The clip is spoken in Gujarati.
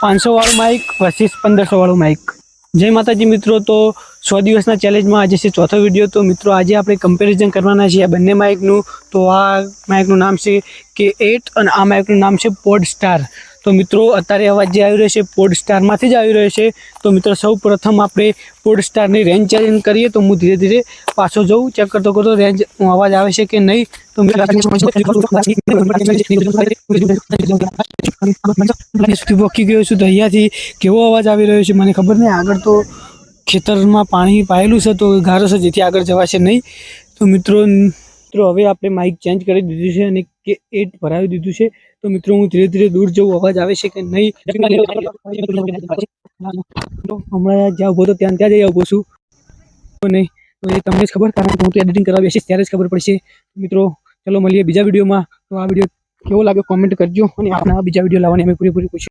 500 વાળું માઇક વર્સિસ 1500 વાળું માઇક। જય માતાજી મિત્રો, તો 100 દિવસના ચેલેન્જમાં આજે છે ચોથો વિડીયો। તો મિત્રો આજે આપણે કમ્પેરિઝન કરવાના છીએ આ બંને માઇકનું। તો આ માઇકનું નામ છે K8 અને આ માઇકનું નામ છે પોડસ્ટાર। તો મિત્રો અત્યારે અવાજ જે આવી રહ્યો છે પોડસ્ટારમાંથી જ આવી રહ્યો છે। તો મિત્રો સૌ પ્રથમ આપણે પોડસ્ટારની રેન્જ ચેન્જ કરીએ। તો હું ધીરે ધીરે પાછો જઉં, ચેક કરતો કરતો રેન્જ અવાજ આવે છે કે નહીં। તો બોકી ગયો છું, તો અહીંયાથી કેવો અવાજ આવી રહ્યો છે મને ખબર નહીં। આગળ તો ખેતરમાં પાણી પાયેલું છે તો ગારો છે, જેથી આગળ જવાશે નહીં। તો મિત્રો હવે આપણે માઇક ચેન્જ કરી દીધું છે અને K8 ભરાવી દીધું છે। તો મિત્રો હું ધીરે ધીરે દૂર જવું, અવાજ આવે છે કે નહીં। હમણાં જ્યાં ઉભો તો ત્યાં જઈ ઉભો છું નહીં, તો એ તમને જ ખબર, કારણ કે હું તો એડિટિંગ કરવા બેસીશ ત્યારે જ ખબર પડશે। મિત્રો ચલો મળીએ બીજા વિડીયોમાં। તો આ વિડીયો કેવો લાગ્યો કોમેન્ટ કરજો અને આપણા બીજા વિડીયો લાવવાની અમે પૂરેપૂરી કોશિશ